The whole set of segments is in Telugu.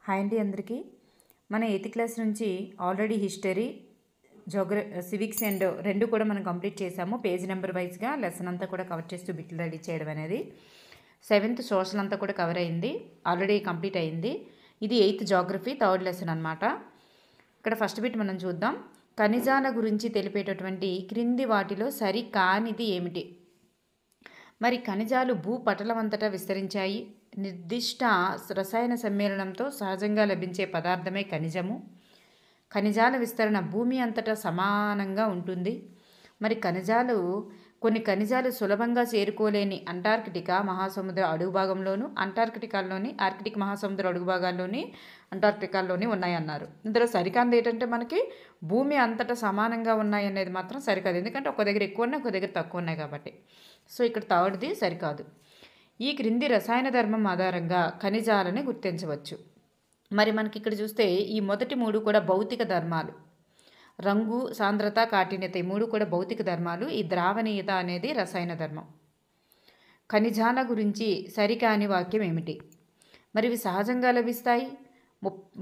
హాయ్ అండి అందరికీ. మన 8th క్లాస్ నుంచి ఆల్రెడీ హిస్టరీ, సివిక్స్ అండ్ రెండు కూడా మనం కంప్లీట్ చేసాము. పేజ్ నెంబర్ వైజ్గా లెసన్ అంతా కూడా కవర్ చేస్తూ బిట్లు రెడీ చేయడం అనేది. 7th సోషల్ అంతా కూడా కవర్ అయింది, ఆల్రెడీ కంప్లీట్ అయింది. ఇది 8th జాగ్రఫీ థర్డ్ లెసన్ అనమాట. ఇక్కడ ఫస్ట్ బిట్ మనం చూద్దాం. ఖనిజాల గురించి తెలిపేటటువంటి క్రింది వాటిలో సరి కానిది ఏమిటి? మరి ఖనిజాలు భూపటలమంతటా విస్తరించాయి. నిర్దిష్ట రసాయన సమ్మేళనంతో సహజంగా లభించే పదార్థమే ఖనిజము. ఖనిజాల విస్తరణ భూమి అంతటా సమానంగా ఉంటుంది. మరి కొన్ని ఖనిజాలు సులభంగా చేరుకోలేని అంటార్కిటికా మహాసముద్ర అడుగు భాగంలోను, ఆర్కిటిక్ మహాసముద్ర అడుగు భాగాల్లోని, అంటార్కిటికాల్లోని ఉన్నాయన్నారు. ఇందులో సరికాంది ఏంటంటే మనకి భూమి అంతటా సమానంగా ఉన్నాయనేది మాత్రం సరికాదు. ఎందుకంటే ఒక దగ్గర ఎక్కువ ఉన్నాయి, ఒక దగ్గర తక్కువ ఉన్నాయి కాబట్టి. సో ఇక్కడ థర్డ్ది సరికాదు. ఈ క్రింది రసాయన ధర్మం ఆధారంగా ఖనిజాలని గుర్తించవచ్చు. మరి మనకి ఇక్కడ చూస్తే ఈ మొదటి మూడు కూడా భౌతిక ధర్మాలు. రంగు, సాంద్రత, కాఠిన్యత ఈ మూడు కూడా భౌతిక ధర్మాలు. ఈ ద్రావణీయత అనేది రసాయన ధర్మం. ఖనిజాల గురించి సరికాని వాక్యం ఏమిటి? మరి ఇవి సహజంగా లభిస్తాయి.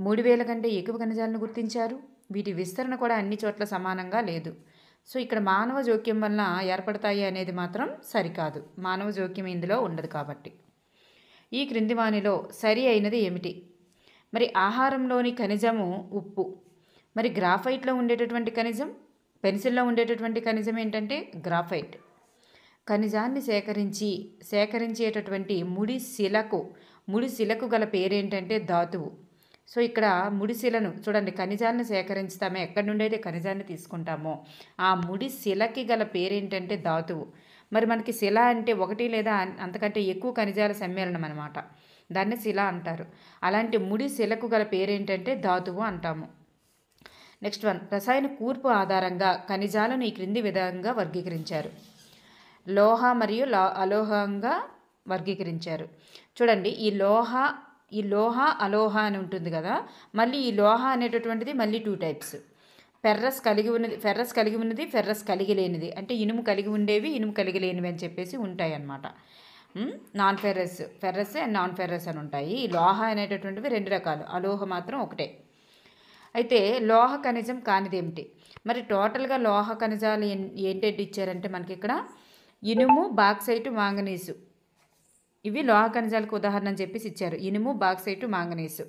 3000 కంటే ఎక్కువ ఖనిజాలను గుర్తించారు. వీటి విస్తరణ కూడా అన్ని చోట్ల సమానంగా లేదు. సో ఇక్కడ మానవ జోక్యం వలన ఏర్పడతాయి అనేది మాత్రం సరికాదు. మానవ జోక్యం ఇందులో ఉండదు కాబట్టి. ఈ క్రింది వానిలో సరి అయినది ఏమిటి? మరి ఆహారంలోని ఖనిజము ఉప్పు. మరి గ్రాఫైట్లో ఉండేటటువంటి ఖనిజం, పెన్సిల్లో ఉండేటటువంటి ఖనిజం ఏంటంటే గ్రాఫైట్. ఖనిజాన్ని సేకరించేటటువంటి ముడి శిలకు గల పేరేంటంటే ధాతువు. సో ఇక్కడ ముడిశిలను చూడండి, ఖనిజాన్ని సేకరించుతామే, ఎక్కడి నుండి అయితే ఖనిజాన్ని తీసుకుంటామో ఆ ముడి శిలకి గల పేరేంటంటే ధాతువు. మరి మనకి శిల అంటే ఒకటి లేదా అంతకంటే ఎక్కువ ఖనిజాల సమ్మేళనం అనమాట, దాన్ని శిల అంటారు. అలాంటి ముడి శిలకు గల పేరేంటంటే ధాతువు అంటాము. నెక్స్ట్ వన్, రసాయన కూర్పు ఆధారంగా ఖనిజాలను ఈ క్రింది విధంగా వర్గీకరించారు. లోహ మరియు అలోహంగా వర్గీకరించారు. చూడండి, ఈ లోహ అలోహ అని ఉంటుంది కదా. మళ్ళీ ఈ లోహ అనేటటువంటిది మళ్ళీ 2 టైప్స్. ఫెర్రస్ కలిగి ఉన్నది, ఫెర్రస్ కలిగి లేనిది. అంటే ఇనుము కలిగి ఉండేవి, ఇనుము కలిగి లేనివి అని చెప్పేసి ఉంటాయి అన్నమాట. Non ferrous and non ferrous అని ఉంటాయి. ఈ లోహ అనేటటువంటివి 2 రకాలు, అలోహ మాత్రం ఒకటే. అయితే లోహ ఖనిజం కానిదేమిటి? మరి టోటల్గా లోహ ఖనిజాలు ఏంటంటే ఇచ్చారంటే మనకి ఇక్కడ ఇనుము, బాక్సైటు, మాంగనీసు. ఇవి లోహ ఖనిజాలకు ఉదాహరణ అని చెప్పేసి ఇచ్చారు. ఇనుము, బాక్సైటు, మాంగనీసు.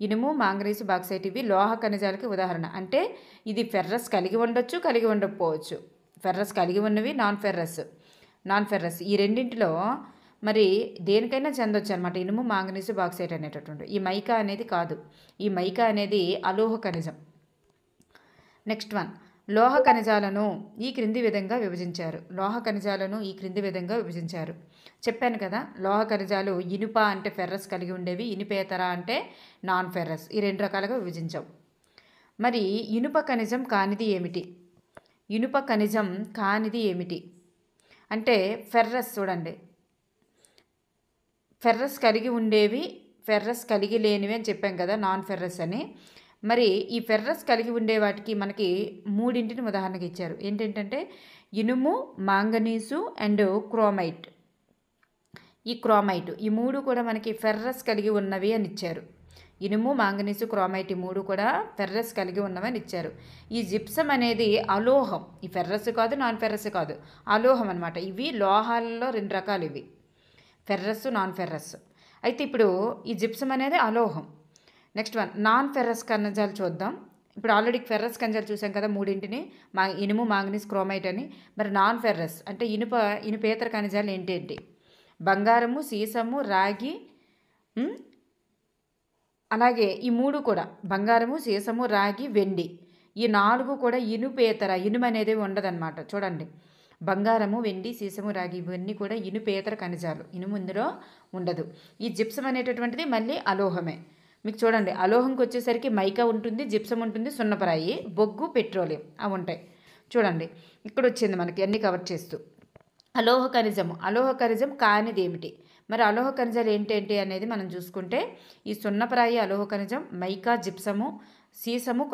ఇనుము, మాంగనీసు, బాక్సైట్ ఇవి లోహ ఖనిజాలకి ఉదాహరణ. అంటే ఇది ఫెర్రస్ కలిగి ఉండొచ్చు, కలిగి ఉండకపోవచ్చు. ఫెర్రస్ కలిగి ఉన్నవి, నాన్ ఫెర్రస్ ఈ రెండింటిలో మరి దేనికైనా చెందొచ్చు అనమాట. ఇనుము, మాంగనీసు, బాక్సైట్ అనేటటువంటి. ఈ మైకా అనేది కాదు. ఈ మైకా అనేది అలోహ ఖనిజం. నెక్స్ట్ వన్, లోహ ఖనిజాలను ఈ క్రింది విధంగా విభజించారు. చెప్పాను కదా, లోహ ఖనిజాలు ఇనుప అంటే ఫెర్రస్ కలిగి ఉండేవి, ఇనుపేతర అంటే నాన్ ఫెర్రస్, ఈ 2 రకాలుగా విభజించాం. మరి ఇనుప ఖనిజం కానిది ఏమిటి? అంటే ఫెర్రస్ చూడండి, ఫెర్రస్ కలిగి ఉండేవి, ఫెర్రస్ కలిగి లేనివి అని చెప్పాం కదా, నాన్ ఫెర్రస్ అని. మరి ఈ ఫెర్రస్ కలిగి ఉండే వాటికి మనకి 3 ఉదాహరణగా ఇచ్చారు. ఏంటంటే ఇనుము, మాంగనీసు అండ్ క్రోమైట్. ఈ 3 కూడా మనకి ఫెర్రస్ కలిగి ఉన్నవి అని ఇచ్చారు. ఇనుము, మాంగనీసు, క్రోమైట్ ఈ 3 కూడా ఫెర్రస్ కలిగి ఉన్నవి అని ఇచ్చారు. ఈ జిప్సం అనేది అలోహం. ఈ ఫెర్రస్ కాదు, నాన్ ఫెర్రస్ కాదు, అలోహం అనమాట. ఇవి లోహాలలో 2 రకాలు, ఇవి ఫెర్రస్, నాన్ ఫెర్రస్. అయితే ఇప్పుడు ఈ జిప్సం అనేది అలోహం. నెక్స్ట్ వన్, నాన్ ఫెర్రస్ ఖనిజాలు చూద్దాం. ఇప్పుడు ఆల్రెడీ ఫెర్రస్ ఖనిజాలు చూసాం కదా, 3 ఇనుము, మాంగనీస్, క్రోమైట్ అని. మరి నాన్ ఫెర్రస్ అంటే ఇనుపేతర ఖనిజాలు ఏంటేంటి? బంగారము, సీసము, రాగి, అలాగే ఈ 3 కూడా బంగారము, సీసము, రాగి, వెండి ఈ 4 కూడా ఇనుపేతర. ఇనుము అనేది ఉండదన్నమాట. చూడండి, బంగారము, వెండి, సీసము, రాగి ఇవన్నీ కూడా ఇనుపేతర ఖనిజాలు, ఇనుము ఇందులో ఉండదు. ఈ జిప్సం అనేటటువంటిది మళ్ళీ అలోహమే. మీకు చూడండి, అలోహంకి వచ్చేసరికి మైకా ఉంటుంది, జిప్సం ఉంటుంది, సున్నపరాయి, బొగ్గు, పెట్రోలియం అవి ఉంటాయి. చూడండి ఇక్కడ వచ్చింది మనకి అన్ని కవర్ చేస్తూ. అలోహ ఖనిజం కానిది ఏమిటి? మరి అలోహ ఖనిజాలు ఏంటేంటి అనేది మనం చూసుకుంటే ఈ సున్నపరాయి అలోహ ఖనిజం, మైకా, జిప్సము, సీసము,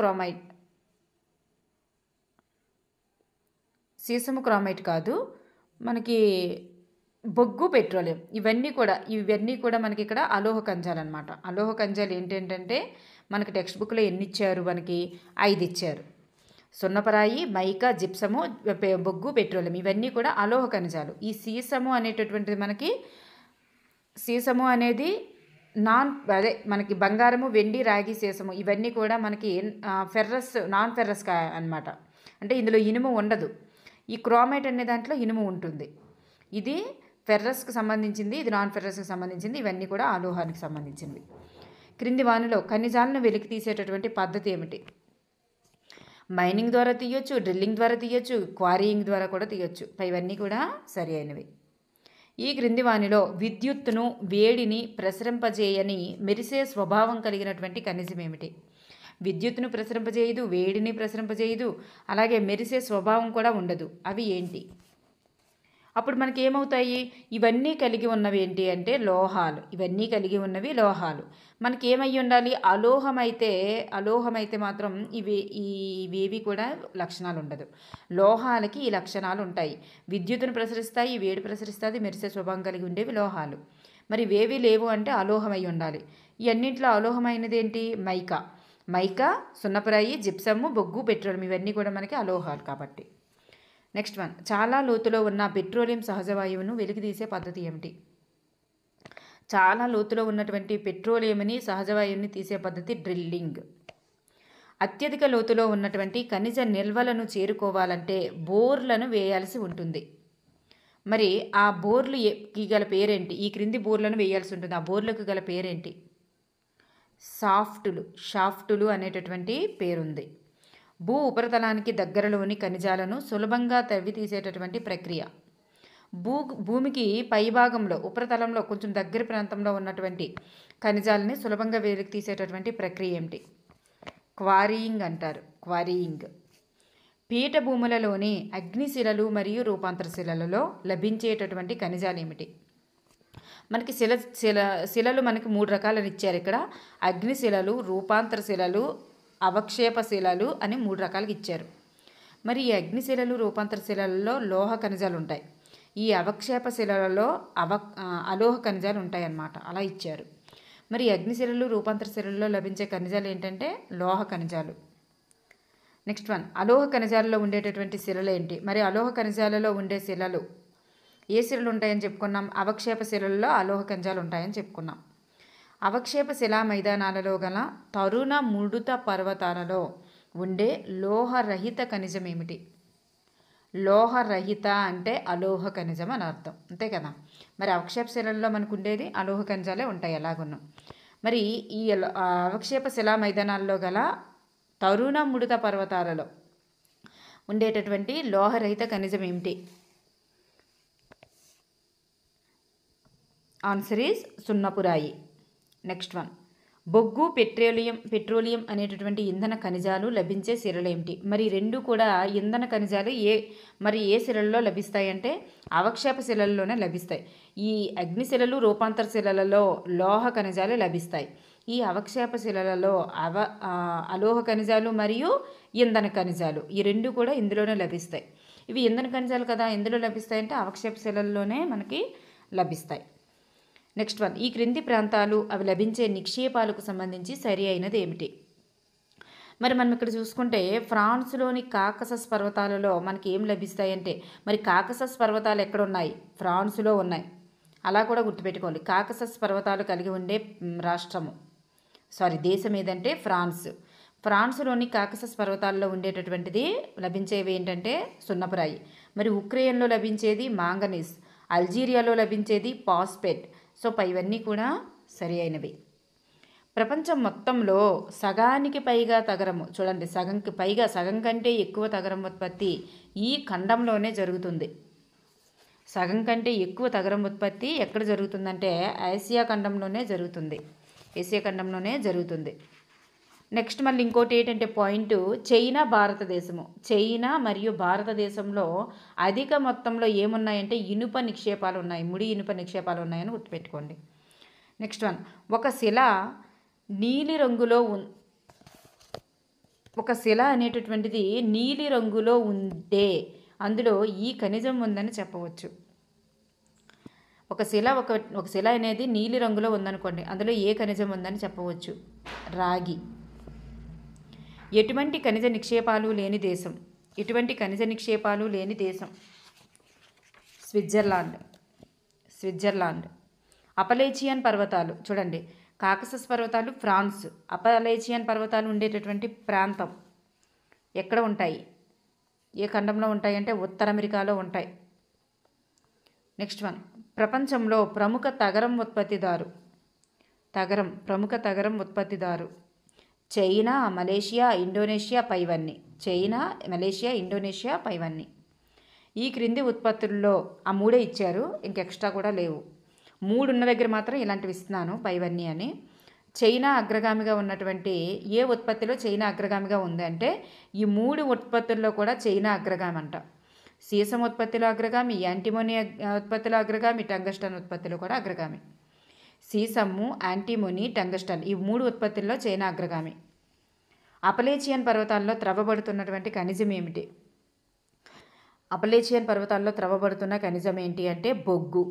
క్రోమైట్ కాదు, మనకి బొగ్గు, పెట్రోలియం ఇవన్నీ కూడా మనకి ఇక్కడ అలోహ ఖనిజాలు అనమాట. అలోహ ఖనిజాలు ఏంటంటే మనకి టెక్స్ట్ బుక్లో ఎన్ని ఇచ్చారు, మనకి 5 ఇచ్చారు. సున్నపరాయి, మైకా, జిప్సము, బొగ్గు, పెట్రోలియం ఇవన్నీ కూడా అలోహ ఖనిజాలు. ఈ సీసము అనేటటువంటిది సీసము అనేది మనకి బంగారము, వెండి, రాగి, సీసము ఇవన్నీ కూడా మనకి నాన్ ఫెర్రస్ అనమాట. అంటే ఇందులో ఇనుము ఉండదు. ఈ క్రోమైట్ అనే దాంట్లో ఇనుము ఉంటుంది. ఇది ఫెర్రస్కి సంబంధించింది, ఇది నాన్ ఫెర్రస్కి సంబంధించింది. ఇవన్నీ కూడా అలోహానికి సంబంధించింది. క్రింది వానిలో ఖనిజాలను వెలికి తీసేటటువంటి పద్ధతి ఏమిటి? మైనింగ్ ద్వారా తీయొచ్చు, డ్రిల్లింగ్ ద్వారా తీయొచ్చు, క్వారీయింగ్ ద్వారా కూడా తీయొచ్చు. ఇవన్నీ కూడా సరి అయినవి. ఈ క్రింది వానిలో విద్యుత్తును, వేడిని ప్రసరింపజేయని మెరిసే స్వభావం కలిగినటువంటి ఖనిజం ఏమిటి? విద్యుత్తును ప్రసరింపజేయదు, వేడిని ప్రసరింపజేయదు, అలాగే మెరిసే స్వభావం కూడా ఉండదు. అవి ఏంటి? అప్పుడు మనకి ఏమవుతాయి? ఇవన్నీ కలిగి ఉన్నవి ఏంటి అంటే లోహాలు. ఇవన్నీ కలిగి ఉన్నవి లోహాలు. మనకి ఏమై ఉండాలి? అలోహమైతే మాత్రం ఇవేవి కూడా లక్షణాలు ఉండదు. లోహాలకి ఈ లక్షణాలు ఉంటాయి. విద్యుత్తును ప్రసరిస్తాయి, వేడి ప్రసరిస్తుంది, మెరిసే స్వభావం కలిగి ఉండేవి లోహాలు. మరి ఇవేవి లేవు అంటే అలోహమై ఉండాలి. ఈ అన్నింటిలో అలోహమైనది ఏంటి? మైకా, సున్నపరాయి, జిప్సము, బొగ్గు, పెట్రోలియం ఇవన్నీ కూడా మనకి అలోహాలు కాబట్టి. నెక్స్ట్ వన్, చాలా లోతులో ఉన్న పెట్రోలియం సహజవాయువును వెలికితీసే పద్ధతి ఏమిటి? చాలా లోతులో ఉన్నటువంటి పెట్రోలియంని, సహజవాయువుని తీసే పద్ధతి డ్రిల్లింగ్. అత్యధిక లోతులో ఉన్నటువంటి ఖనిజ నిల్వలను చేరుకోవాలంటే బోర్లను వేయాల్సి ఉంటుంది. మరి ఆ బోర్లుకి గల పేరేంటి? ఈ క్రింది బోర్లను వేయాల్సి ఉంటుంది. ఆ బోర్లకు గల పేరేంటి? షాఫ్టులు అనేటటువంటి పేరుంది. భూ ఉపరితలానికి దగ్గరలోని ఖనిజాలను సులభంగా తవ్వి తీసేటటువంటి ప్రక్రియ. భూమికి పైభాగంలో, ఉపరితలంలో కొంచెం దగ్గర ప్రాంతంలో ఉన్నటువంటి ఖనిజాలని సులభంగా వెలికి తీసేటటువంటి ప్రక్రియ ఏమిటి? క్వారీయింగ్ అంటారు. క్వారీయింగ్. పీఠభూములలోని అగ్నిశిలలు మరియు రూపాంతర శిలలలో లభించేటటువంటి ఖనిజాలు ఏమిటి? మనకి శిలలు మనకి 3 రకాలను ఇచ్చారు ఇక్కడ. అగ్నిశిలలు, రూపాంతర శిలలు, అవక్షేప శిలలు అని 3 రకాలుగా ఇచ్చారు. మరి ఈ అగ్నిశిలలు, రూపాంతర శిలలలో లోహ ఖనిజాలు ఉంటాయి. ఈ అవక్షేప శిలలలో అలోహ ఖనిజాలు ఉంటాయి అన్నమాట. అలా ఇచ్చారు. మరి అగ్నిశిలలు, రూపాంతర శిలలలో లభించే ఖనిజాలు ఏంటంటే లోహ ఖనిజాలు. నెక్స్ట్ వన్, అలోహ ఖనిజాలలో ఉండేటటువంటి శిలలు ఏంటి? మరి అలోహ ఖనిజాలలో ఉండే శిలలు ఏ శిలలు ఉంటాయని చెప్పుకున్నాం? అవక్షేప శిలలలో అలోహ ఖనిజాలు ఉంటాయని చెప్పుకున్నాం. అవక్షేప శిలా మైదానాలలో గల తరుణ ముడుత పర్వతాలలో ఉండే లోహరహిత ఖనిజం ఏమిటి? లోహరహిత అంటే అలోహ ఖనిజం అని అర్థం, అంతే కదా. మరి అవక్షేప శిలల్లో మనకు ఉండేది అలోహ ఖనిజాలే ఉంటాయి ఎలాగున్నాం. మరి ఈ అవక్షేప శిలా మైదానాల్లో గల తరుణ ముడుత పర్వతాలలో ఉండేటటువంటి లోహరహిత ఖనిజం ఏమిటి? ఆన్సర్ ఈజ్ సున్నపురాయి. నెక్స్ట్ వన్, బొగ్గు, పెట్రోలియం అనేటటువంటి ఇంధన ఖనిజాలు లభించే శిలలు ఏమిటి? మరి రెండు కూడా ఇంధన ఖనిజాలు ఏ శిలల్లో లభిస్తాయంటే అవక్షేప శిలల్లోనే లభిస్తాయి. ఈ అగ్నిశిలలు, రూపాంతర శిలలలో లోహ ఖనిజాలు లభిస్తాయి. ఈ అవక్షేప శిలలలో అలోహ ఖనిజాలు మరియు ఇంధన ఖనిజాలు ఈ రెండు కూడా ఇందులోనే లభిస్తాయి. ఇవి ఇంధన ఖనిజాలు కదా, ఎందులో లభిస్తాయంటే అవక్షేప శిలల్లోనే మనకి లభిస్తాయి. నెక్స్ట్ వన్, ఈ క్రింది ప్రాంతాలు అవి లభించే నిక్షేపాలకు సంబంధించి సరి అయినది ఏమిటి? మరి మనం ఇక్కడ చూసుకుంటే ఫ్రాన్స్లోని కాకసస్ పర్వతాలలో మనకి ఏం లభిస్తాయంటే, మరి కాకసస్ పర్వతాలు ఎక్కడ ఉన్నాయి? ఫ్రాన్స్లో ఉన్నాయి. అలా కూడా గుర్తుపెట్టుకోండి. కాకసస్ పర్వతాలు కలిగి ఉండే దేశం ఏదంటే ఫ్రాన్స్లోని కాకసస్ పర్వతాల్లో ఉండేటటువంటిది లభించేవి ఏంటంటే సున్నపురాయి. మరి ఉక్రెయిన్లో లభించేది మాంగనీస్, అల్జీరియాలో లభించేది పాస్పేట్. ఇవన్నీ కూడా సరి అయినవి. ప్రపంచం మొత్తంలో సగానికి పైగా తగరము, చూడండి, సగం కంటే ఎక్కువ తగరం ఉత్పత్తి ఈ ఖండంలోనే జరుగుతుంది. సగం కంటే ఎక్కువ తగరం ఉత్పత్తి ఎక్కడ జరుగుతుందంటే ఆసియా ఖండంలోనే జరుగుతుంది. నెక్స్ట్ మళ్ళీ ఇంకోటి ఏంటంటే పాయింట్, చైనా మరియు భారతదేశంలో అధిక మొత్తంలో ఏమున్నాయంటే ఇనుప నిక్షేపాలు ఉన్నాయి, ముడి ఇనుప నిక్షేపాలు ఉన్నాయని గుర్తుపెట్టుకోండి. నెక్స్ట్ వన్, ఒక శిల అనేటటువంటిది నీలి రంగులో ఉంటే అందులో ఈ ఖనిజం ఉందని చెప్పవచ్చు. ఒక శిల అనేది నీలి రంగులో ఉందనుకోండి, అందులో ఏ ఖనిజం ఉందని చెప్పవచ్చు? రాగి. ఎటువంటి ఖనిజ నిక్షేపాలు లేని దేశం? ఎటువంటి ఖనిజ నిక్షేపాలు లేని దేశం? స్విట్జర్లాండ్. అపలేచియన్ పర్వతాలు చూడండి, కాకసస్ పర్వతాలు ఫ్రాన్స్, అపలేచియన్ పర్వతాలు ఉండేటటువంటి ప్రాంతం ఎక్కడ ఉంటాయి? ఏ ఖండంలో ఉంటాయి అంటే ఉత్తర అమెరికాలో ఉంటాయి. నెక్స్ట్ వన్, ప్రపంచంలో ప్రముఖ తగరం ఉత్పత్తిదారు చైనా, మలేషియా, ఇండోనేషియా, పైవన్నీ. చైనా, మలేషియా, ఇండోనేషియా, పైవన్నీ. ఈ క్రింది ఉత్పత్తుల్లో ఆ మూడే ఇచ్చారు, ఇంక ఎక్స్ట్రా కూడా లేవు. 3 ఉన్న దగ్గర మాత్రం ఇలాంటివి ఇస్తున్నాను, పైవన్నీ అని. చైనా అగ్రగామిగా ఉన్నటువంటి ఏ ఉత్పత్తిలో చైనా అగ్రగామిగా ఉంది అంటే ఈ 3 ఉత్పత్తుల్లో కూడా చైనా అగ్రగామి అంట. సీసం ఉత్పత్తిలో అగ్రగామి, యాంటిమోనీ ఉత్పత్తిలో అగ్రగామి, టంగస్టన్ ఉత్పత్తిలో కూడా అగ్రగామి. సీసము, యాంటిమోనీ, టంగస్టన్ ఈ 3 ఉత్పత్తుల్లో చైనా అగ్రగామి. అపలేచియన్ పర్వతాల్లో త్రవ్వబడుతున్నటువంటి ఖనిజం ఏమిటి? అపలేచియన్ పర్వతాల్లో త్రవ్వబడుతున్న ఖనిజం ఏంటి అంటే బొగ్గు.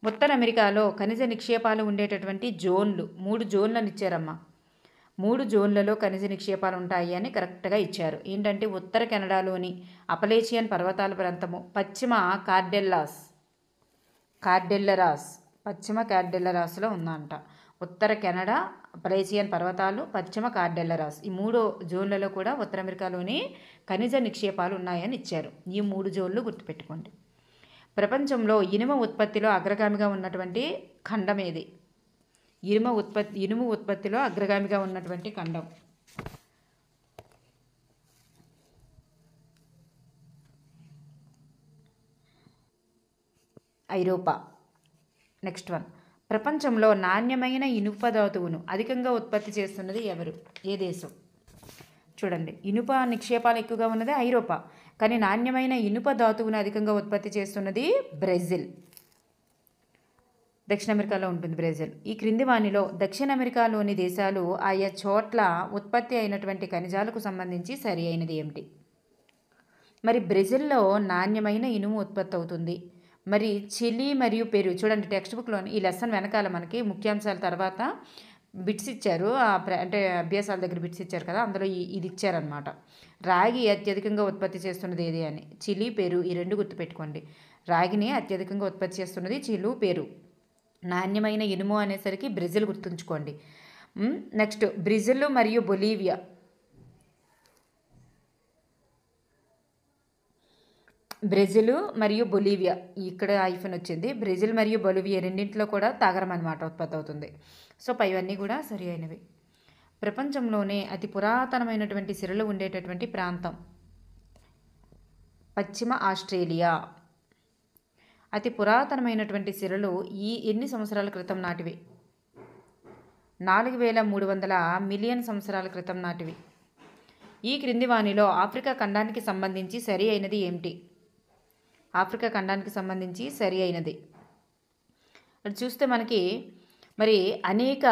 ఉత్తర అమెరికాలో ఖనిజ నిక్షేపాలు ఉండేటటువంటి జోన్లు 3 జోన్లను ఇచ్చారమ్మా. 3 జోన్లలో ఖనిజ నిక్షేపాలు ఉంటాయి అని కరెక్ట్గా ఇచ్చారు. ఏంటంటే ఉత్తర కెనడాలోని అపలేచియన్ పర్వతాల ప్రాంతము, పశ్చిమ కార్డెల్లరాస్లో ఉందంట. ఉత్తర కెనడా, అపలేచియన్ పర్వతాలు, పశ్చిమ కార్డెల్లరాస్ ఈ 3 జోన్లలో కూడా ఉత్తర అమెరికాలోని ఖనిజ నిక్షేపాలు ఉన్నాయని ఇచ్చారు. ఈ 3 జోన్లు గుర్తుపెట్టుకోండి. ప్రపంచంలో ఇనుము ఉత్పత్తిలో అగ్రగామిగా ఉన్నటువంటి ఖండం ఏది? ఇనుము ఉత్పత్తిలో అగ్రగామిగా ఉన్నటువంటి ఖండం ఐరోపా. నెక్స్ట్ వన్, ప్రపంచంలో నాణ్యమైన ఇనుప ధాతువును అధికంగా ఉత్పత్తి చేస్తున్నది ఎవరు? ఏ దేశం? చూడండి, ఇనుప నిక్షేపాలు ఎక్కువగా ఉన్నది ఐరోపా, కానీ నాణ్యమైన ఇనుప ధాతువును అధికంగా ఉత్పత్తి చేస్తున్నది బ్రెజిల్. దక్షిణ అమెరికాలో ఉంటుంది బ్రెజిల్. ఈ క్రింది వానిలో దక్షిణ అమెరికాలోని దేశాలు ఆయా చోట్ల ఉత్పత్తి అయినటువంటి ఖనిజాలకు సంబంధించి సరి అయినది ఏమిటి? మరి బ్రెజిల్లో నాణ్యమైన ఇనుము ఉత్పత్తి అవుతుంది. మరి చిలీ మరియు పెరు, చూడండి టెక్స్ట్ బుక్లోని ఈ లెసన్ వెనకాల మనకి ముఖ్యాంశాల తర్వాత బిట్స్ ఇచ్చారు, అంటే అభ్యాసాల దగ్గర బిట్స్ ఇచ్చారు కదా, అందులో ఇది ఇచ్చారనమాట. రాగి అత్యధికంగా ఉత్పత్తి చేస్తున్నది ఏది అని. చిలీ, పెరు ఈ 2 గుర్తుపెట్టుకోండి. రాగిని అత్యధికంగా ఉత్పత్తి చేస్తున్నది చిలీ, పెరు. నాణ్యమైన ఇనుము అనేసరికి బ్రెజిల్ గుర్తుంచుకోండి. నెక్స్ట్, బ్రెజిల్ మరియు బొలీవియా. బ్రెజిల్ మరియు బొలీవియా, ఇక్కడ ఐఫన్ వచ్చింది. బ్రెజిల్ మరియు బొలీవియా రెండింటిలో కూడా తగరం అనమాట ఉత్పత్తి అవుతుంది. సో పైవన్నీ కూడా సరి అయినవి. ప్రపంచంలోనే అతి పురాతనమైనటువంటి సిరలు ఉండేటటువంటి ప్రాంతం పశ్చిమ ఆస్ట్రేలియా. అతి పురాతనమైనటువంటి సిరలు ఎన్ని సంవత్సరాల క్రితం నాటివి? 4300 మిలియన్ సంవత్సరాల క్రితం నాటివి. ఈ క్రింది వానిలో ఆఫ్రికా ఖండానికి సంబంధించి సరి అయినది ఏమిటి? ఆఫ్రికా ఖండానికి సంబంధించి సరి అయినది అది చూస్తే మనకి మరి అనేక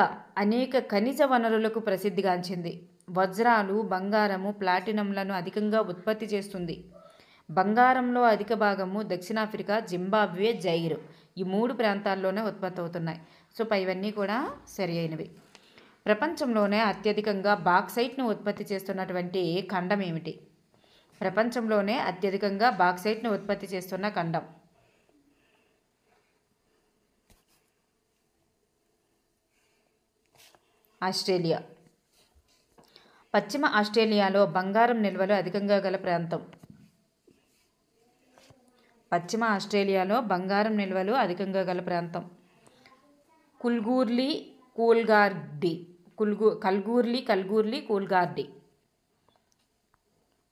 ఖనిజ వనరులకు ప్రసిద్ధిగాంచింది. వజ్రాలు, బంగారము, ప్లాటినంలను అధికంగా ఉత్పత్తి చేస్తుంది. బంగారంలో అధిక భాగము దక్షిణాఫ్రికా, జింబాబ్వే, జైర్ ఈ 3 ప్రాంతాల్లోనే ఉత్పత్తి అవుతున్నాయి. సో పైవన్నీ కూడా సరి అయినవి. ప్రపంచంలోనే అత్యధికంగా బాక్సైట్ను ఉత్పత్తి చేస్తున్నటువంటి ఖండం ఏమిటి? ప్రపంచంలోనే అత్యధికంగా బాక్సైట్ను ఉత్పత్తి చేస్తున్న ఖండం ఆస్ట్రేలియా. పశ్చిమ ఆస్ట్రేలియాలో బంగారం నిల్వలు అధికంగా గల ప్రాంతం. పశ్చిమ ఆస్ట్రేలియాలో బంగారం నిల్వలు అధికంగా గల ప్రాంతం కల్గూర్లీ, కూల్గార్డీ.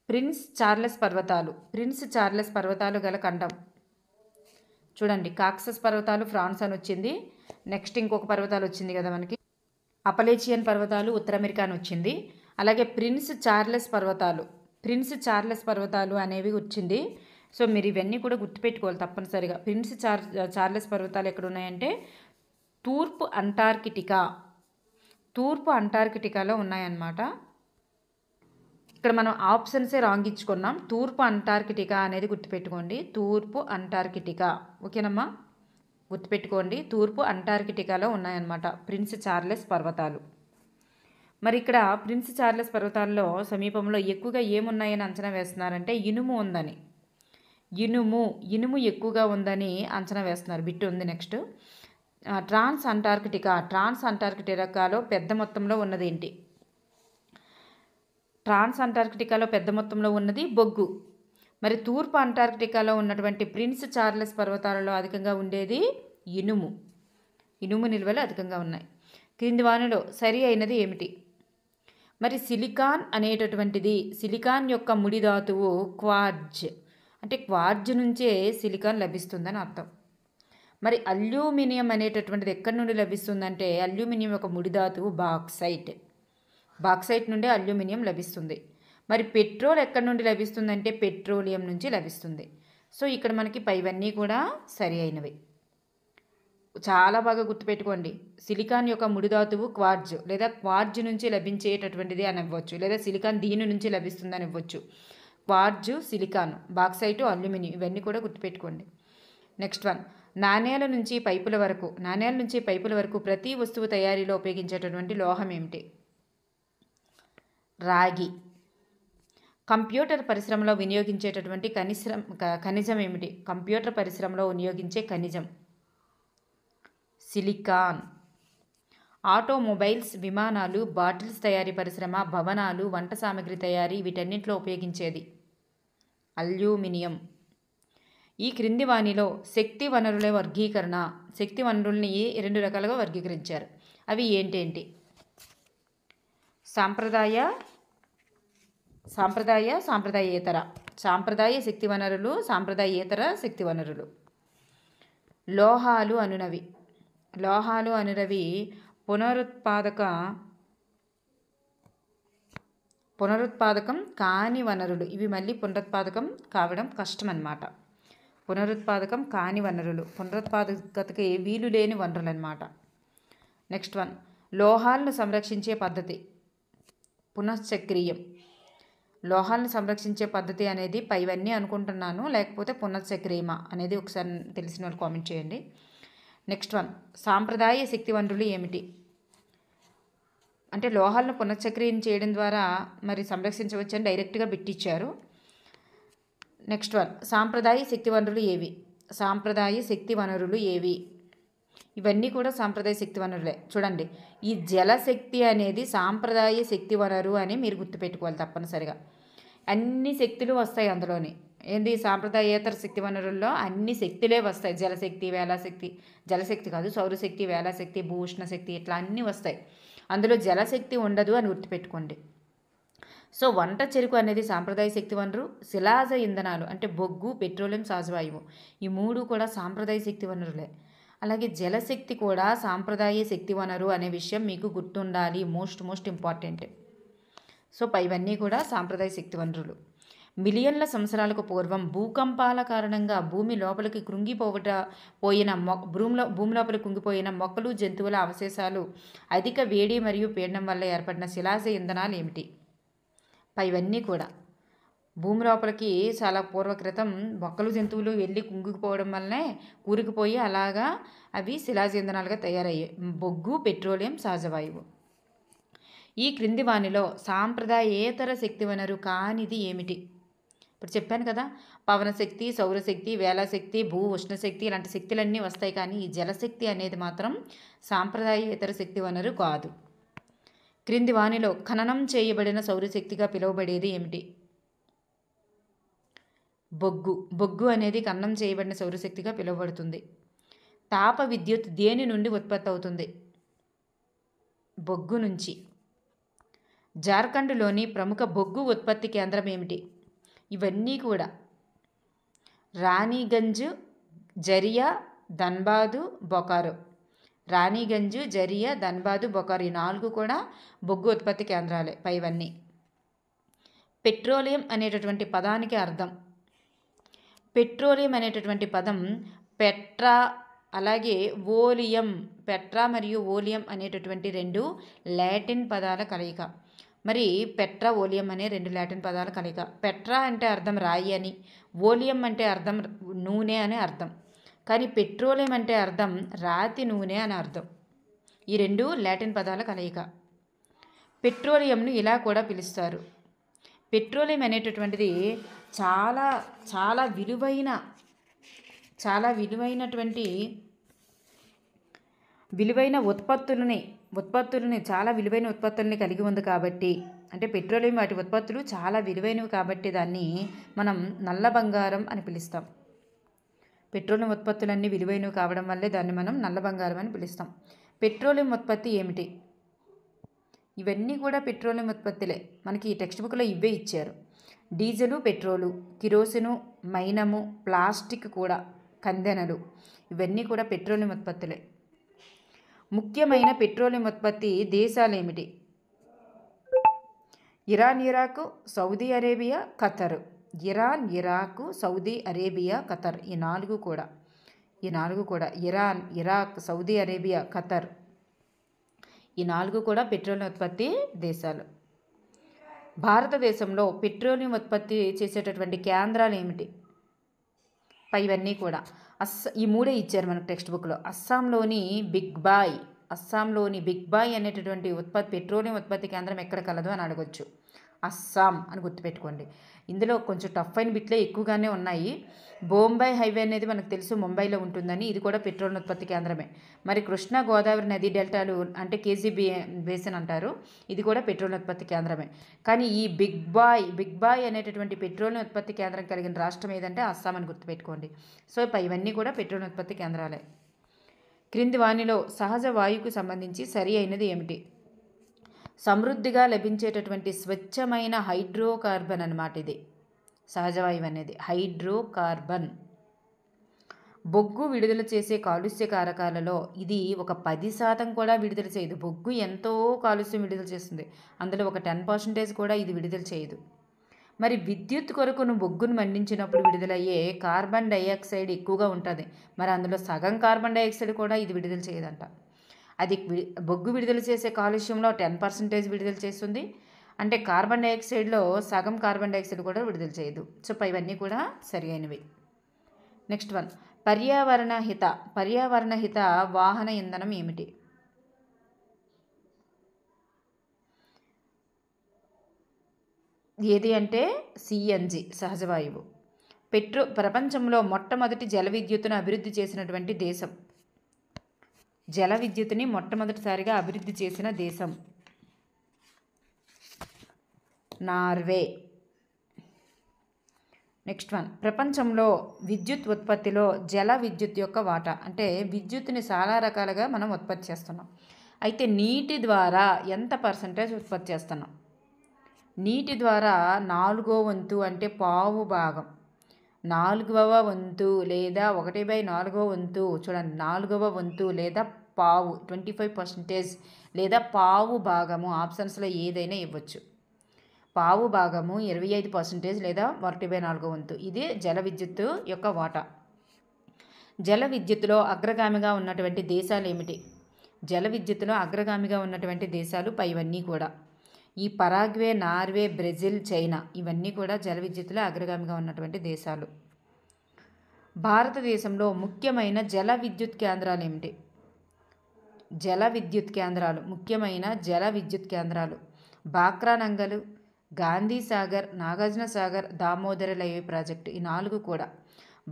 ప్రిన్స్ చార్లెస్ పర్వతాలు గల ఖండం చూడండి. కాకసస్ పర్వతాలు ఫ్రాన్స్ అని వచ్చింది. నెక్స్ట్ ఇంకొక పర్వతాలు వచ్చింది కదా మనకి, అపలేచియన్ పర్వతాలు ఉత్తర అమెరికా అని వచ్చింది. అలాగే ప్రిన్స్ చార్లెస్ పర్వతాలు అనేవి వచ్చింది. సో మీరు ఇవన్నీ కూడా గుర్తుపెట్టుకోవాలి తప్పనిసరిగా. ప్రిన్స్ చార్లెస్ పర్వతాలు ఎక్కడ ఉన్నాయంటే తూర్పు అంటార్కిటికాలో ఉన్నాయన్నమాట. ఇక్కడ మనం ఆప్షన్సే రాంగ్ ఇచ్చుకున్నాం. తూర్పు అంటార్కిటికా అనేది గుర్తుపెట్టుకోండి. తూర్పు అంటార్కిటికా, ఓకేనమ్మా, గుర్తుపెట్టుకోండి. తూర్పు అంటార్కిటికాలో ఉన్నాయన్నమాట ప్రిన్స్ చార్లెస్ పర్వతాలు. మరి ఇక్కడ ప్రిన్స్ చార్లెస్ పర్వతాల్లో సమీపంలో ఎక్కువగా ఏమున్నాయని అంచనా వేస్తున్నారంటే ఇనుము ఉందని, ఇనుము ఎక్కువగా ఉందని అంచనా వేస్తున్నారు. బిట్టు ఉంది. నెక్స్ట్ ట్రాన్స్ అంటార్కిటికాలో పెద్ద మొత్తంలో ఉన్నది ఏంటి? ట్రాన్స్ అంటార్కిటికాలో పెద్ద మొత్తంలో ఉన్నది బొగ్గు. మరి తూర్పు అంటార్కిటికాలో ఉన్నటువంటి ప్రిన్స్ చార్లెస్ పర్వతాలలో అధికంగా ఉండేది ఇనుము నిల్వలు అధికంగా ఉన్నాయి. క్రింది వానిలో సరి అయినది ఏమిటి? మరి సిలికాన్ యొక్క ముడి ధాతువు క్వార్జ్, అంటే క్వార్జ్ నుంచే సిలికాన్ లభిస్తుందని అర్థం. మరి అల్యూమినియం అనేటటువంటిది ఎక్కడి నుండి లభిస్తుందంటే అల్యూమినియం యొక్క ముడి ధాతువు బాక్సైట్ నుండి అల్యూమినియం లభిస్తుంది. మరి పెట్రోల్ ఎక్కడి నుండి లభిస్తుందంటే పెట్రోలియం నుంచి లభిస్తుంది. సో ఇక్కడ మనకి పైవన్నీ కూడా సరి అయినవి. చాలా బాగా గుర్తుపెట్టుకోండి. సిలికాన్ యొక్క ముడిధాతువు క్వార్జ్, లేదా క్వార్జ్ నుంచి లభించేటటువంటిది అని ఇవ్వచ్చు, లేదా సిలికాన్ దీని నుంచి లభిస్తుందని ఇవ్వచ్చు. క్వార్జ్, సిలికాన్, బాక్సైటు, అల్యూమినియం, ఇవన్నీ కూడా గుర్తుపెట్టుకోండి. నెక్స్ట్ వన్, నాణేల నుంచి పైపుల వరకు ప్రతి వస్తువు తయారీలో ఉపయోగించేటటువంటి లోహం ఏమిటి? రాగి. కంప్యూటర్ పరిశ్రమలో వినియోగించేటటువంటి ఖనిజం ఏమిటి? కంప్యూటర్ పరిశ్రమలో వినియోగించే ఖనిజం సిలికాన్. ఆటోమొబైల్స్, విమానాలు, బాటిల్స్ తయారీ పరిశ్రమ, భవనాలు, వంట సామాగ్రి తయారీ, వీటన్నింటిలో ఉపయోగించేది అల్యూమినియం. ఈ క్రింది వానిలో శక్తి వనరుల వర్గీకరణ, శక్తి వనరుల్ని 2 రకాలుగా వర్గీకరించారు. అవి ఏంటేంటి? సాంప్రదాయేతర సాంప్రదాయ శక్తి వనరులు, సాంప్రదాయేతర శక్తి వనరులు. లోహాలు అనునవి పునరుత్పాదకం కాని వనరులు. ఇవి మళ్ళీ పునరుత్పాదకం కావడం కష్టం అన్నమాట. పునరుత్పాదకం కాని వనరులు, పునరుత్పాదకతకి వీలు లేని వనరులు అన్నమాట. నెక్స్ట్ వన్, లోహాలను సంరక్షించే పద్ధతి పునశ్చక్రీయం. లోహాలను సంరక్షించే పద్ధతి అనేది పైవన్నీ అనుకుంటున్నాను, లేకపోతే పునశ్చక్రీయమా అనేది ఒకసారి తెలిసిన వాళ్ళు కామెంట్ చేయండి. నెక్స్ట్ వన్, సాంప్రదాయ శక్తి వనరులు ఏమిటి? అంటే లోహాలను పునశ్చక్రీయం చేయడం ద్వారా మరి సంరక్షించవచ్చు అని డైరెక్ట్గా బిట్టిచ్చారు. నెక్స్ట్ వన్, సాంప్రదాయ శక్తి వనరులు ఏవి? ఇవన్నీ కూడా సాంప్రదాయ శక్తి వనరులే. చూడండి, ఈ జలశక్తి అనేది సాంప్రదాయ శక్తి వనరు అని మీరు గుర్తుపెట్టుకోవాలి తప్పనిసరిగా. అన్ని శక్తులు వస్తాయి అందులోని. ఏంది? సాంప్రదాయేతర శక్తి వనరుల్లో అన్ని శక్తులే వస్తాయి. జలశక్తి, వేళాశక్తి, జలశక్తి కాదు, సౌరశక్తి, వేళాశక్తి, భూష్ణ శక్తి, ఇట్లా అన్నీ వస్తాయి. అందులో జలశక్తి ఉండదు అని గుర్తుపెట్టుకోండి. సో వంట చెరుకు అనేది సాంప్రదాయ శక్తి వనరు. శిలాజ ఇంధనాలు అంటే బొగ్గు, పెట్రోలియం, సహజవాయువు, ఈ 3 కూడా సాంప్రదాయ శక్తి వనరులే. అలాగే జలశక్తి కూడా సాంప్రదాయ శక్తి వనరు అనే విషయం మీకు గుర్తుండాలి. Most important. సో పైవన్నీ కూడా సాంప్రదాయ శక్తి వనరులు. మిలియన్ల సంవత్సరాలకు పూర్వం భూకంపాల కారణంగా భూమి లోపలికి కుంగిపోయిన మొక్కలు, జంతువుల అవశేషాలు, అధిక వేడి మరియు పీడనం వల్ల ఏర్పడిన శిలాజ ఇంధనాలు ఏమిటి? పైవన్నీ కూడా భూమి లోపలికి చాలా పూర్వక్రితం మొక్కలు, జంతువులు వెళ్ళి కుంగిపోవడం వల్లనే కూరుకుపోయి అలాగా అవి శిలాజ ఇంధనాలుగా తయారయ్యాయి. బొగ్గు, పెట్రోలియం, సహజవాయువు. ఈ క్రింది వానిలో సాంప్రదాయేతర శక్తి వనరు కానిది ఏమిటి? ఇప్పుడు చెప్పాను కదా, పవనశక్తి, సౌరశక్తి, వేళాశక్తి, భూ ఉష్ణశక్తి ఇలాంటి శక్తులన్నీ వస్తాయి, కానీ ఈ జలశక్తి అనేది మాత్రం సాంప్రదాయేతర శక్తి వనరు కాదు. క్రింది వానిలో ఖననం చేయబడిన సౌరశక్తిగా పిలువబడేది ఏమిటి? బొగ్గు అనేది ఖననం చేయబడిన సౌరశక్తిగా పిలువబడుతుంది. తాప విద్యుత్ దేని నుండి ఉత్పత్తి అవుతుంది? బొగ్గు నుంచి. జార్ఖండ్లోని ప్రముఖ బొగ్గు ఉత్పత్తి కేంద్రం ఏమిటి? ఇవన్నీ కూడా రాణిగంజ్, జరియా, ధన్బాద్, బొకారో. రాణిగంజ్, జరియా, ధన్బాద్, బొకారో, ఈ 4 కూడా బొగ్గు ఉత్పత్తి కేంద్రాలే. పైవన్నీ. పెట్రోలియం అనేటటువంటి పదానికి అర్థం. పెట్రోలియం అనేటటువంటి పదం పెట్రా, అలాగే ఓలియం. పెట్రా మరియు ఓలియం అనేటటువంటి 2 లాటిన్ పదాల కలయిక. మరి పెట్రా ఓలియం అనే 2 లాటిన్ పదాల కలయిక. పెట్రా అంటే అర్థం రాయి అని, ఓలియం అంటే అర్థం నూనె అని అర్థం. కానీ పెట్రోలియం అంటే అర్థం రాతి నూనె అని అర్థం. ఈ 2 లాటిన్ పదాల కలయిక. పెట్రోలియంను ఇలా కూడా పిలుస్తారు. పెట్రోలియం అనేటటువంటిది చాలా చాలా విలువైన ఉత్పత్తులని కలిగి ఉంది కాబట్టి, అంటే పెట్రోలియం వాటి ఉత్పత్తులు చాలా విలువైనవి కాబట్టి దాన్ని మనం నల్ల బంగారం అని పిలుస్తాం. పెట్రోలియం ఉత్పత్తులన్నీ విలువైనవి కావడం వల్లే దాన్ని మనం నల్ల బంగారం అని పిలుస్తాం. పెట్రోలియం ఉత్పత్తి ఏమిటి? ఇవన్నీ కూడా పెట్రోలియం ఉత్పత్తులే. మనకి ఈ టెక్స్ట్ బుక్లో ఇవే ఇచ్చారు. డీజిలు, పెట్రోలు, కిరోసిను, మైనము, ప్లాస్టిక్ కూడా, కందెనలు, ఇవన్నీ కూడా పెట్రోలియం ఉత్పత్తులే. ముఖ్యమైన పెట్రోలియం ఉత్పత్తి దేశాలు ఏమిటి? Iran, Iraq, Saudi Arabia, Qatar. Iran, Iraq, Saudi Arabia, Qatar, ఈ నాలుగు కూడా Iran, Iraq, Saudi Arabia, Qatar, ఈ 4 కూడా పెట్రోలియం ఉత్పత్తి దేశాలు. భారతదేశంలో పెట్రోలియం ఉత్పత్తి చేసేటటువంటి కేంద్రాలు ఏమిటి? పైవన్నీ కూడా ఈ 3 ఇచ్చారు మనకు టెక్స్ట్ బుక్లో. అస్సాంలోని బిగ్ బాయ్ అనేటటువంటి పెట్రోలియం ఉత్పత్తి కేంద్రం ఎక్కడ కలదు అని అడగొచ్చు. అస్సాం అని గుర్తుపెట్టుకోండి. ఇందులో కొంచెం టఫ్ అయిన బిట్లే ఎక్కువగానే ఉన్నాయి. బొంబాయి హైవే అనేది మనకు తెలుసు ముంబైలో ఉంటుందని, ఇది కూడా పెట్రోలియం ఉత్పత్తి కేంద్రమే. మరి కృష్ణా గోదావరి నది డెల్టాలు అంటే కేజీబీ బేసిన్ అంటారు, ఇది కూడా పెట్రోలియం ఉత్పత్తి కేంద్రమే. కానీ ఈ బిగ్ బాయ్ అనేటటువంటి పెట్రోలియం ఉత్పత్తి కేంద్రం కలిగిన రాష్ట్రం ఏదంటే అస్సాం అని గుర్తుపెట్టుకోండి. సో ఇవన్నీ కూడా పెట్రోలియం ఉత్పత్తి కేంద్రాలే. క్రింది వానిలో సహజ వాయువుకు సంబంధించి సరి అయినది ఏమిటి? సమృద్ధిగా లభించేటటువంటి స్వచ్ఛమైన హైడ్రోకార్బన్ అన్నమాట ఇది. సహజవాయువు అనేది హైడ్రోకార్బన్. బొగ్గు విడుదల చేసే కాలుష్య కారకాలలో ఇది ఒక 10% కూడా విడుదల చేయదు. బొగ్గు ఎంతో కాలుష్యం విడుదల చేస్తుంది, అందులో ఒక 10% కూడా ఇది విడుదల చేయదు. మరి విద్యుత్ కొరకు బొగ్గును మండించినప్పుడు విడుదలయ్యే కార్బన్ డైఆక్సైడ్ ఎక్కువగా ఉంటుంది. మరి అందులో సగం కార్బన్ డైఆక్సైడ్ కూడా ఇది విడుదల చేయదంట. అది బొగ్గు విడుదల చేసే కాలుష్యంలో 10% విడుదల చేస్తుంది, అంటే కార్బన్ డైఆక్సైడ్లో సగం కార్బన్ డైఆక్సైడ్ కూడా విడుదల చేయదు. సో ఇవన్నీ కూడా సరి అయినవి. నెక్స్ట్ వన్, పర్యావరణ హిత వాహన ఇంధనం ఏమిటి? ఏది అంటే సిఎన్జి, సహజవాయువు. ప్రపంచంలో మొట్టమొదటి జల విద్యుత్తును అభివృద్ధి చేసినటువంటి దేశం, జల విద్యుత్తుని మొట్టమొదటిసారిగా అభివృద్ధి చేసిన దేశం నార్వే. నెక్స్ట్ వన్, ప్రపంచంలో విద్యుత్ ఉత్పత్తిలో జల విద్యుత్ యొక్క వాటా. అంటే విద్యుత్తుని చాలా రకాలుగా మనం ఉత్పత్తి చేస్తున్నాం, అయితే నీటి ద్వారా ఎంత % ఉత్పత్తి చేస్తున్నాం? నీటి ద్వారా 4వ వంతు అంటే పావు భాగం, 4వ వంతు లేదా 1/4వ వంతు, చూడండి 4వ వంతు లేదా పావు 25% లేదా పావు భాగము, ఆప్షన్స్లో ఏదైనా ఇవ్వచ్చు. పావు భాగము 25% లేదా 1/4వ వంతు, ఇది జల విద్యుత్తు యొక్క వాటా. జల విద్యుత్తులో అగ్రగామిగా ఉన్నటువంటి దేశాలు ఏమిటి? జల విద్యుత్తులో అగ్రగామిగా ఉన్నటువంటి దేశాలు పైవన్నీ కూడా ఈ పరాగ్వే, నార్వే, బ్రెజిల్, చైనా, ఇవన్నీ కూడా జల విద్యుత్తులో అగ్రగామిగా ఉన్నటువంటి దేశాలు. భారతదేశంలో ముఖ్యమైన జల విద్యుత్ కేంద్రాలు ఏమిటి? ముఖ్యమైన జల విద్యుత్ కేంద్రాలు బాక్రానంగల్, గాంధీ సాగర్, నాగార్జున సాగర్, దామోదర లోయ ప్రాజెక్టు, ఈ 4 కూడా.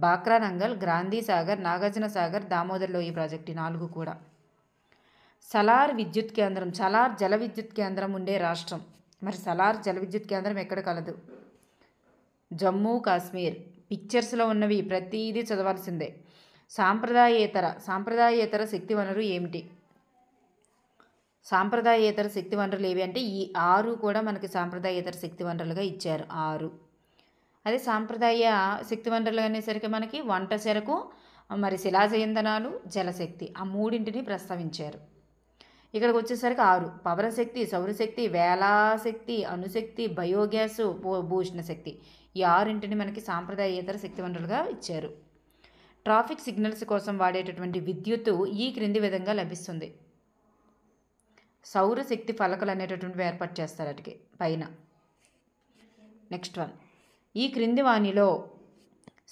బాక్రానంగల్, గాంధీ సాగర్, నాగార్జున సాగర్, దామోదర లోయ ప్రాజెక్టు, ఈ 4 కూడా. సలార్ విద్యుత్ కేంద్రం, సలార్ జల విద్యుత్ కేంద్రం ఉండే రాష్ట్రం. మరి సలార్ జల విద్యుత్ కేంద్రం ఎక్కడ కలదు? జమ్మూ కాశ్మీర్. పిక్చర్స్లో ఉన్నవి ప్రతిదీ చదవాల్సిందే. సాంప్రదాయేతర శక్తి వనరు ఏమిటి? సాంప్రదాయేతర శక్తి వనరులు ఏవి అంటే ఈ 6 కూడా మనకి సాంప్రదాయేతర శక్తి వనరులుగా ఇచ్చారు, 6. అదే సాంప్రదాయ శక్తి వనరులు అనేసరికి మనకి వంట చెరకు, మరి శిలాజ ఇంధనాలు, జలశక్తి, ఆ 3ంటిని ప్రస్తావించారు. ఇక్కడికి వచ్చేసరికి 6: పవనశక్తి, సౌరశక్తి, వేలాశక్తి, అణుశక్తి, బయోగ్యాసు, భూషణ శక్తి, ఈ 6ంటిని మనకి సాంప్రదాయేతర శక్తి వనరులుగా ఇచ్చారు. ట్రాఫిక్ సిగ్నల్స్ కోసం వాడేటటువంటి విద్యుత్తు ఈ క్రింది విధంగా లభిస్తుంది. సౌరశక్తి ఫలకలు అనేటటువంటివి ఏర్పాటు చేస్తారు వాటికి పైన. నెక్స్ట్ వన్, ఈ క్రింది వానిలో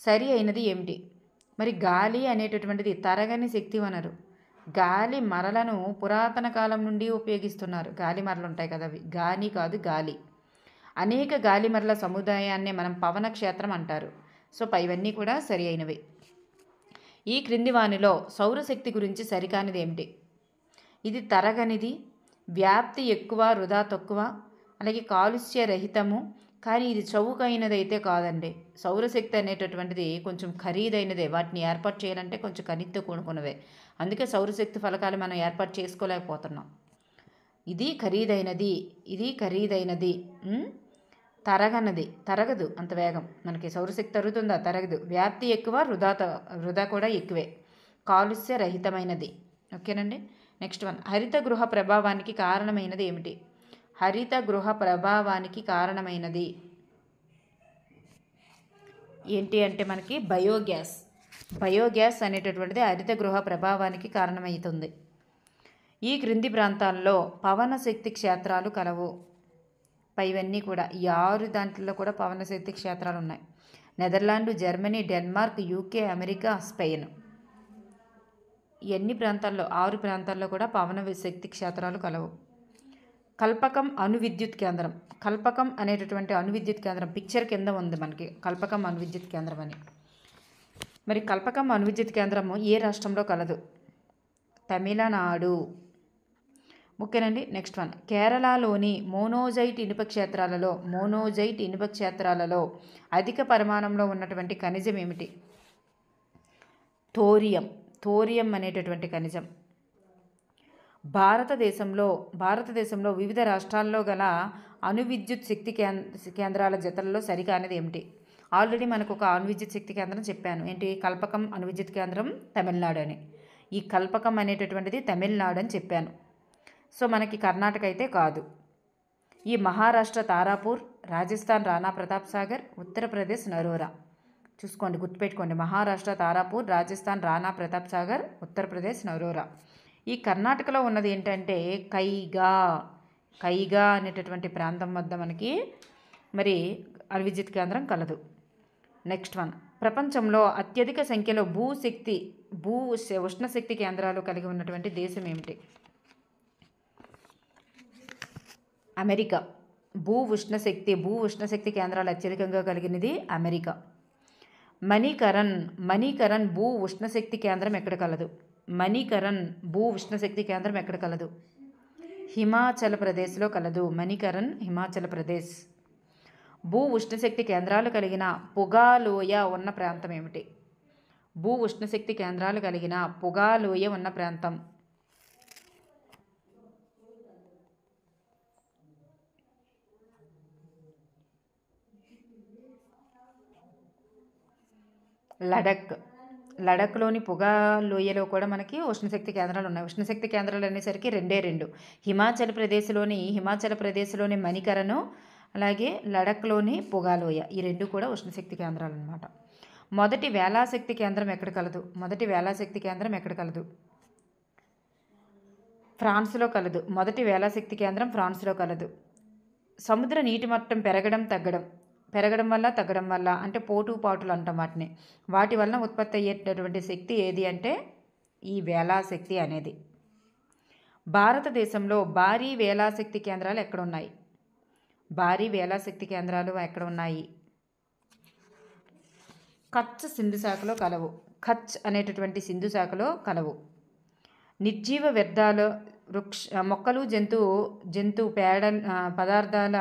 సరి అయినది ఏమిటి? మరి గాలి అనేటటువంటిది తరగని శక్తి వనరు. గాలి మరలను పురాతన కాలం నుండి ఉపయోగిస్తున్నారు. గాలి మరలు ఉంటాయి కదా, అవి గాలి కాదు, గాలి. అనేక గాలి మరల సముదాయాన్నే మనం పవన క్షేత్రం అంటారు. సో పైవన్నీ కూడా సరి అయినవి. ఈ క్రింది వానిలో సౌరశక్తి గురించి సరికానిది ఏమిటి? ఇది తరగనిది, వ్యాప్తి ఎక్కువ, వృధా తక్కువ, అలాగే కాలుష్య రహితము, కానీ ఇది చౌకైనది అయితే కాదండి. సౌరశక్తి అనేటటువంటిది కొంచెం ఖరీదైనదే. వాటిని ఏర్పాటు చేయాలంటే కొంచెం ఖరీదుతో కూడుకున్నవే. అందుకే సౌరశక్తి ఫలకాలు మనం ఏర్పాటు చేసుకోలేకపోతున్నాం. ఇది ఖరీదైనది, ఇది ఖరీదైనది, తరగనది, తరగదు అంత వేగం. మనకి సౌరశక్తి తరుగుతుందా? తరగదు. వ్యాప్తి ఎక్కువ, వృధా కూడా ఎక్కువే. కాలుష్య రహితమైనది. ఓకేనండి. నెక్స్ట్ వన్, హరిత గృహ ప్రభావానికి కారణమైనది ఏమిటి? హరిత గృహ ప్రభావానికి కారణమైనది ఏంటి అంటే మనకి బయోగ్యాస్. బయోగ్యాస్ అనేటటువంటిది హరిత గృహ ప్రభావానికి కారణమవుతుంది. ఈ క్రింది ప్రాంతాల్లో పవన శక్తి క్షేత్రాలు కలవు. పైవన్నీ కూడా ఈ 6 దాంట్లో కూడా పవన శక్తి క్షేత్రాలు ఉన్నాయి. Netherland, Germany, Denmark, UK, America, Spain. ఎన్ని ప్రాంతాల్లో? 6 ప్రాంతాల్లో కూడా పవన శక్తి క్షేత్రాలు కలవు. కల్పకం అణు విద్యుత్ కేంద్రం. కల్పకం అనేటటువంటి అణు విద్యుత్ కేంద్రం పిక్చర్ కింద ఉంది మనకి, కల్పకం అణు విద్యుత్ కేంద్రం అని. మరి కల్పకం అణు విద్యుత్ కేంద్రము ఏ రాష్ట్రంలో కలదు? తమిళనాడు. ఓకేనండి. నెక్స్ట్ వన్, కేరళలోని మోనోజైట్ ఇనుప క్షేత్రాలలో అధిక పరిమాణంలో ఉన్నటువంటి ఖనిజం ఏమిటి? థోరియం అనేటటువంటి ఖనిజం. భారతదేశంలో వివిధ రాష్ట్రాల్లో గల అణు విద్యుత్ శక్తి కేంద్రాల జతలలో సరికానిది ఏమిటి? ఆల్రెడీ మనకు ఒక అణు విద్యుత్ శక్తి కేంద్రం చెప్పాను. ఏంటి? కల్పకం అణు విద్యుత్ కేంద్రం తమిళనాడు అని. ఈ కల్పకం అనేటటువంటిది తమిళనాడు అని చెప్పాను. సో మనకి కర్ణాటక అయితే కాదు. ఈ మహారాష్ట్ర తారాపూర్, రాజస్థాన్ రాణా ప్రతాప్ సాగర్, ఉత్తరప్రదేశ్ నరోరా. చూసుకోండి, గుర్తుపెట్టుకోండి. మహారాష్ట్ర తారాపూర్, రాజస్థాన్ రాణా ప్రతాప్ సాగర్, ఉత్తరప్రదేశ్ నరోరా. ఈ కర్ణాటకలో ఉన్నది ఏంటంటే కైగా అనేటటువంటి ప్రాంతం వద్ద మనకి మరి అణు విద్యుత్ కేంద్రం కలదు. నెక్స్ట్ వన్, ప్రపంచంలో అత్యధిక సంఖ్యలో ఉష్ణశక్తి కేంద్రాలు కలిగి ఉన్నటువంటి దేశం ఏమిటి? అమెరికా. భూ ఉష్ణశక్తి కేంద్రాలు అత్యధికంగా కలిగినది అమెరికా. మణికరణ్ భూ ఉష్ణశక్తి కేంద్రం ఎక్కడ కలదు? హిమాచల్ ప్రదేశ్లో కలదు. మణికరణ్ హిమాచల్ ప్రదేశ్. భూ ఉష్ణశక్తి కేంద్రాలు కలిగిన పొగాలోయ ఉన్న ప్రాంతం ఏమిటి? భూ ఉష్ణశక్తి కేంద్రాలు కలిగిన పొగాలోయ ఉన్న ప్రాంతం లడఖ్లోని పొగా లోయలో కూడా మనకి ఉష్ణశక్తి కేంద్రాలు ఉన్నాయి. ఉష్ణశక్తి కేంద్రాలు అనేసరికి 2. హిమాచల్ ప్రదేశ్లోని మణికరణ్, అలాగే లడఖ్లోని పొగాలోయ. ఈ 2 కూడా ఉష్ణశక్తి కేంద్రాలు అన్నమాట. మొదటి వేలాశక్తి కేంద్రం ఎక్కడ కలదు? ఫ్రాన్స్లో కలదు. మొదటి వేలాశక్తి కేంద్రం ఫ్రాన్స్లో కలదు. సముద్ర నీటి మట్టం పెరగడం వల్ల తగ్గడం వల్ల అంటే పోటుపాటులు అంటాం వాటిని. వాటి వలన ఉత్పత్తి అయ్యేటటువంటి శక్తి ఏది అంటే ఈ వేలాశక్తి అనేది. భారతదేశంలో భారీ వేలాశక్తి కేంద్రాలు ఎక్కడ ఉన్నాయి? కచ్ అనేటటువంటి సింధు శాఖలో కలవు. నిర్జీవ వ్యర్థాలు, మొక్కలు, జంతు పదార్థాల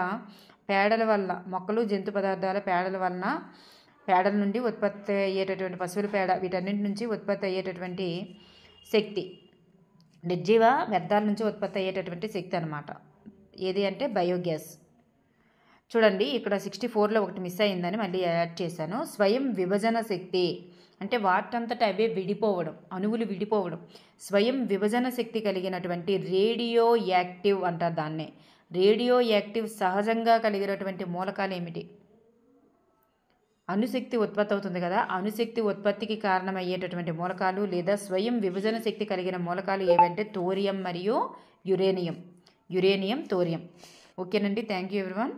పేడల నుండి ఉత్పత్తి అయ్యేటటువంటి పశువుల పేడ, వీటన్నింటి నుంచి ఉత్పత్తి అయ్యేటటువంటి శక్తి, నిర్జీవ వ్యర్థాల నుంచి ఉత్పత్తి అయ్యేటటువంటి శక్తి అన్నమాట. ఏది అంటే బయోగ్యాస్. చూడండి, ఇక్కడ 64లో ఒకటి మిస్ అయిందని మళ్ళీ యాడ్ చేశాను. స్వయం విభజన శక్తి అంటే వాటంతట అవే విడిపోవడం, అణువులు విడిపోవడం. స్వయం విభజన శక్తి కలిగినటువంటి రేడియో యాక్టివ్ అంటారు దాన్నే. రేడియో యాక్టివ్ సహజంగా కలిగినటువంటి మూలకాలు ఏమిటి? అణుశక్తి ఉత్పత్తి అవుతుంది కదా, అణుశక్తి ఉత్పత్తికి కారణమయ్యేటటువంటి మూలకాలు లేదా స్వయం విభజన శక్తి కలిగిన మూలకాలు ఏవంటే థోరియం మరియు యురేనియం. Uranium, thorium. ఓకేనండి. Thank you everyone.